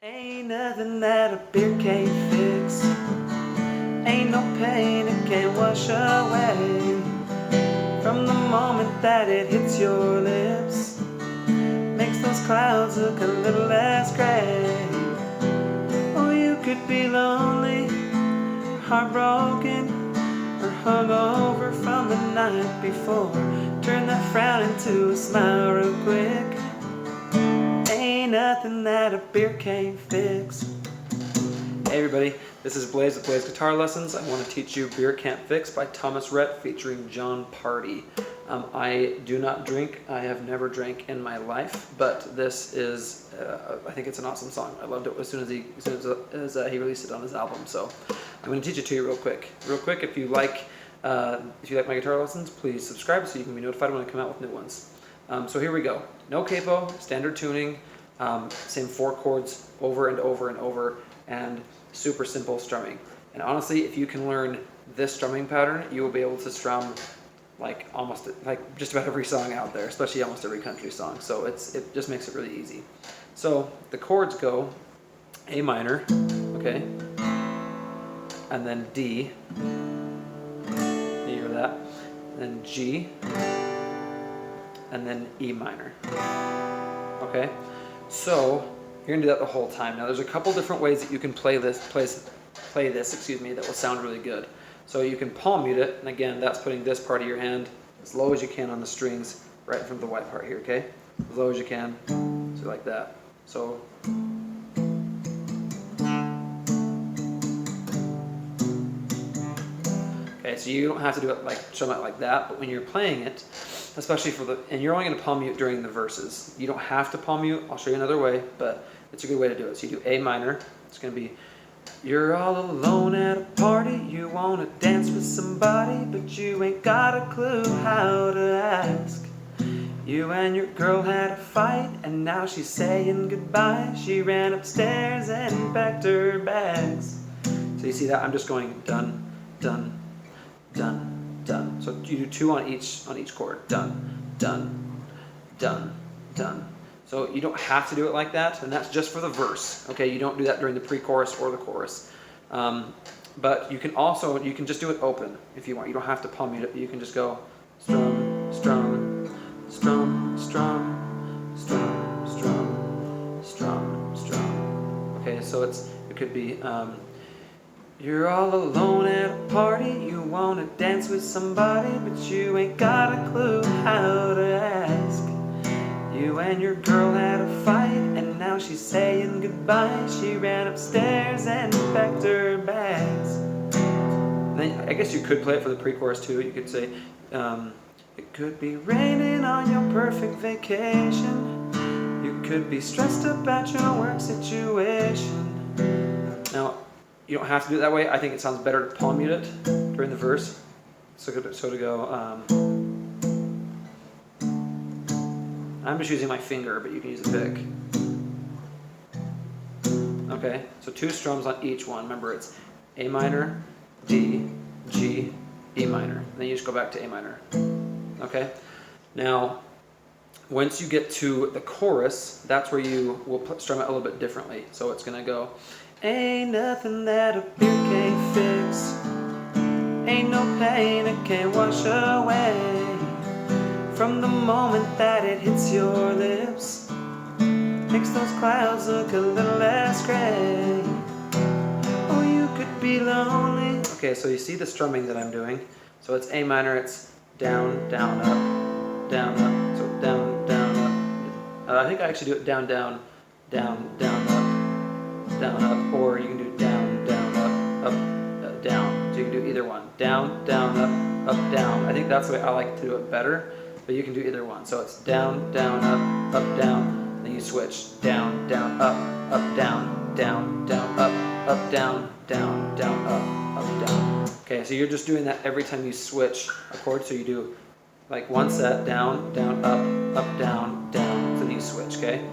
Ain't nothing that a beer can't fix. Ain't no pain it can't wash away. From the moment that it hits your lips, makes those clouds look a little less gray. Oh, you could be lonely, heartbroken, or hungover from the night before. Turn that frown into a smile real quick. Ain't nothing that a beer can't fix. Hey everybody, this is Blaze with Blaze Guitar Lessons. I want to teach you Beer Can't Fix by Thomas Rhett featuring Jon Pardi. I do not drink. I have never drank in my life, but this is, I think it's an awesome song. I loved it as soon as he released it on his album. So I'm going to teach it to you real quick. If you like my guitar lessons, please subscribe so you can be notified when I come out with new ones. So here we go. No capo, standard tuning, same 4 chords over and over and over, and super simple strumming. And honestly, if you can learn this strumming pattern, you will be able to strum like just about every song out there, especially almost every country song. So it just makes it really easy. So the chords go A minor, okay, and then D, you hear that, and then G, and then E minor, okay? So you're gonna do that the whole time. Now there's a couple different ways that you can play this, that will sound really good. So you can palm mute it, and again, that's putting this part of your hand as low as you can on the strings, right in front of the white part here, okay? As low as you can, so like that. So, okay, so you don't have to do it strum it like that, but when you're playing it, especially and you're only gonna palm mute during the verses. You don't have to palm mute, I'll show you another way, but it's a good way to do it. So you do A minor, it's gonna be, you're all alone at a party, you wanna dance with somebody, but you ain't got a clue how to ask. You and your girl had a fight, and now she's saying goodbye. She ran upstairs and packed her bags. So you see that? I'm just going dun, dun, dun, dun. So you do 2 on each chord. Dun, dun, dun, dun. So you don't have to do it like that, and that's just for the verse. Okay, you don't do that during the pre-chorus or the chorus. But you can just do it open if you want. You don't have to palm mute it. You can just go strum, strum, strum, strum, strum, strum, strum, strum. Okay, so it could be, you're all alone at a party, you wanna dance with somebody, but you ain't got a clue how to ask. You and your girl had a fight, and now she's saying goodbye. She ran upstairs and packed her bags. Then I guess you could play it for the pre-chorus too. You could say, it could be raining on your perfect vacation. You could be stressed about your work situation. Now, you don't have to do it that way. I think it sounds better to palm mute it during the verse. So to go, I'm just using my finger, but you can use a pick. Okay, so 2 strums on each one. Remember, it's A minor, D, G, E minor. And then you just go back to A minor. Okay? Now, once you get to the chorus, that's where you will strum it a little bit differently. So it's going to go, ain't nothing that a beer can't fix. Ain't no pain it can't wash away. From the moment that it hits your lips, makes those clouds look a little less gray. Oh, you could be lonely. Okay, so you see the strumming that I'm doing. So it's A minor, it's down, down, up, down, up. So down, down, up. I think I actually do it down, down, down, down, up, down, up. Or you can do down, down, up, down. So you can do either one. Down, down, up, down. I think that's the way I like to do it better. But you can do either one. So it's down, down, up, down. Then you switch down, down, up, down, down, down, up, down, down, down, up, down. Okay, so you're just doing that every time you switch a chord. So you do like one set, down, down, up, down, down. So then you switch, okay?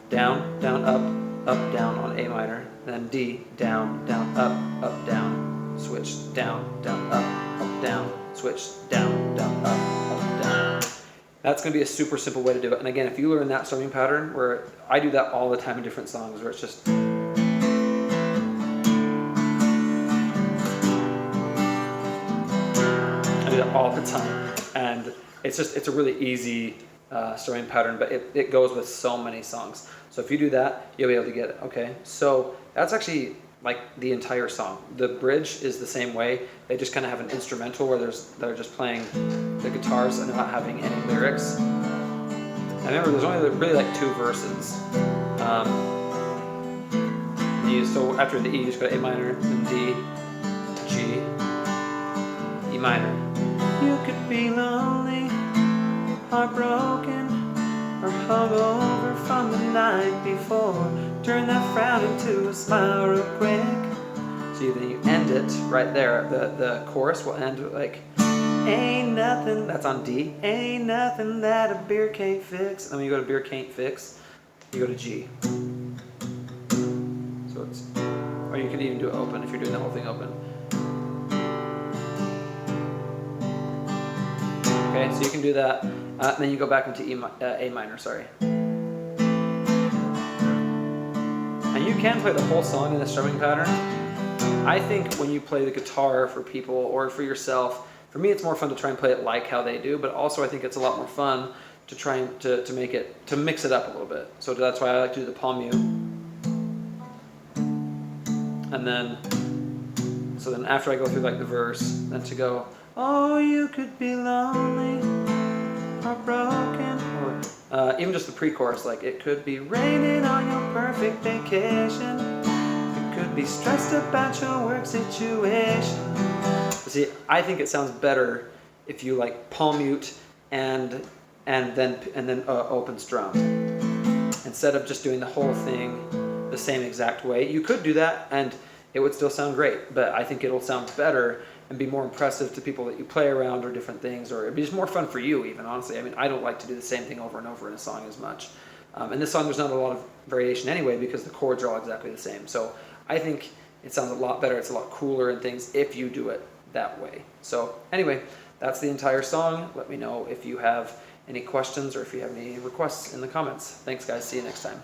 Down, down, up, down on A minor. Then D, down, down, up, down. Switch, down, down, up, down. Switch, down, down, up, down. That's going to be a super simple way to do it. And again, if you learn that strumming pattern, where I do that all the time in different songs, where it's just... I do that all the time. And it's a really easy strumming pattern, but it goes with so many songs. So if you do that, you'll be able to get it, okay? So that's actually like the entire song. The bridge is the same way. They just kind of have an instrumental where they're just playing the guitars and not having any lyrics. I remember there's only really like 2 verses. So after the E, you just go to A minor, then D, G, E minor. You could be lonely, heartbroken, or hungover from the night before. Turn that frown into a smile real quick. So then you end it right there. The chorus will end with like, ain't nothing, that's on D. Ain't nothing that a beer can't fix. And when you go to beer can't fix, you go to G. So it's, or you can even do it open if you're doing the whole thing open. Okay, so you can do that. Then you go back into A minor, sorry. And you can play the whole song in the strumming pattern. I think when you play the guitar for people or for yourself, for me it's more fun to try and play it like how they do, but also I think it's a lot more fun to try and to mix it up a little bit. So that's why I like to do the palm mute. And then, so then after I go through like the verse, then to go, oh, you could be lonely, heartbroken, or even just the pre-chorus, like it could be raining on your perfect vacation, it could be stressed about your work situation. But see, I think it sounds better if you like palm mute and then open strum instead of just doing the whole thing the same exact way. You could do that and it would still sound great, but I think it'll sound better and be more impressive to people that you play around or different things, or it'd be just more fun for you even, honestly. I mean, I don't like to do the same thing over and over in a song as much. In this song, there's not a lot of variation anyway because the chords are all exactly the same. So I think it sounds a lot better, it's a lot cooler and things if you do it that way. So anyway, that's the entire song. Let me know if you have any questions or if you have any requests in the comments. Thanks guys, see you next time.